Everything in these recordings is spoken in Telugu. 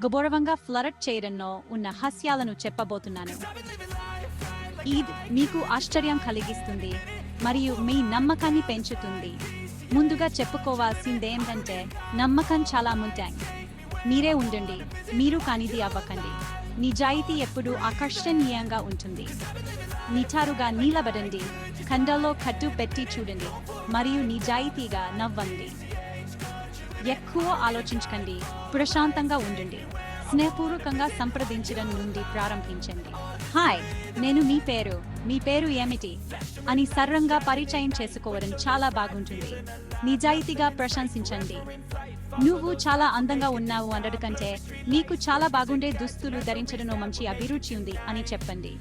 గౌరవంగా ఫ్లర్ట్ చేయడంలో ఉన్న హాస్యాలను చెప్పబోతున్నాను. ఇది మీకు ఆశ్చర్యం కలిగిస్తుంది మరియు మీ నమ్మకాన్ని పెంచుతుంది. ముందుగా చెప్పుకోవాల్సిందేంటంటే నమ్మకం చాలా ముఖ్యం. మీరే ఉండండి, మీరు కానిది అవ్వకండి. నిజాయితీ ఎప్పుడూ ఆకర్షణీయంగా ఉంటుంది. నిటారుగా నిలబడండి, కండల్లో కట్టు పెట్టి చూడండి మరియు నిజాయితీగా నవ్వండి. ఎక్కువ ఆలోచించకండి, ప్రశాంతంగా ఉండండి. స్నేహపూర్వకంగా సంప్రదించడం నుండి ప్రారంభించండి. హాయ్, నేను మీ పేరు ఏమిటి అని సరళంగా పరిచయం చేసుకోవడం చాలా బాగుంటుంది. నిజాయితీగా ప్రశంసించండి. నువ్వు చాలా అందంగా ఉన్నావు అనడం కంటే నీకు చాలా బాగుండే దుస్తులు ధరించడంలో మంచి అభిరుచి ఉంది అని చెప్పండి.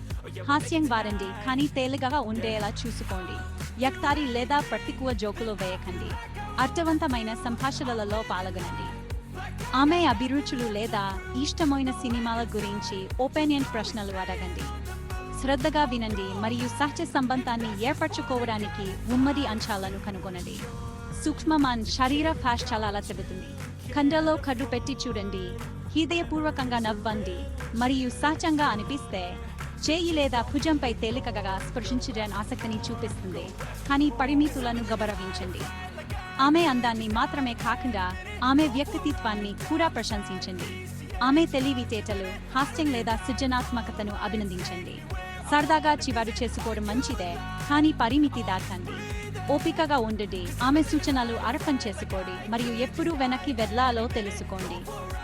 హాస్యం వాడండి, కానీ తేలికగా ఉండేలా చూసుకోండి. ఎక్తారి లేదా ప్రతికూల జోకులు వేయకండి. అర్థవంతమైన సంభాషణలలో పాల్గొనండి. ఆమె అభిరుచులు లేదా ఇష్టమైన సినిమాల గురించి ఓపెనియన్ ప్రశ్నలు అడగండి. శ్రద్ధగా వినండి మరియు సహజ సంబంధాన్ని ఏర్పరచుకోవడానికి ఉమ్మడి అంశాలను కనుగొనండి. సూక్ష్మమైన శరీర భాష చాలా చెబుతుంది. కండలో కళ్ళు పెట్టి చూడండి, హృదయపూర్వకంగా నవ్వండి మరియు సహజంగా అనిపిస్తే చేయి లేదా భుజంపై తేలికగా స్పర్శించడానికి ఆసక్తిని చూపిస్తుంది, కానీ పరిమితులను గౌరవించండి. ఆమె అందాన్ని మాత్రమే కాకుండా ఆమె వ్యక్తిత్వాన్ని కూడా ప్రశంసించండి. ఆమె తెలివితేటలు, హాస్యం లేదా సృజనాత్మకతను అభినందించండి. సరదాగా చివారు చేసుకోవడం మంచిదే, కానీ పరిమితి దాటండి. ఓపికగా ఉండండి, ఆమె సూచనలు అర్థం చేసుకోండి మరియు ఎప్పుడు వెనక్కి వెళ్లాలో తెలుసుకోండి.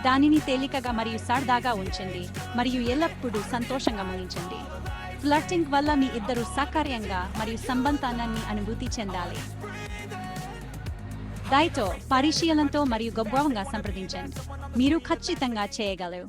దానిని తేలికగా మరియు సరదాగా ఉంచండి మరియు ఎల్లప్పుడూ సంతోషంగా ముగించండి. ఫ్లర్టింగ్ వల్ల మీ ఇద్దరు సకార్యంగా మరియు సంబంధాన్ని అనుభూతి చెందాలి. దయతో పరిశీలనతో మరియు గౌరవంగా సంప్రదించండి. మీరు ఖచ్చితంగా చేయగలరు.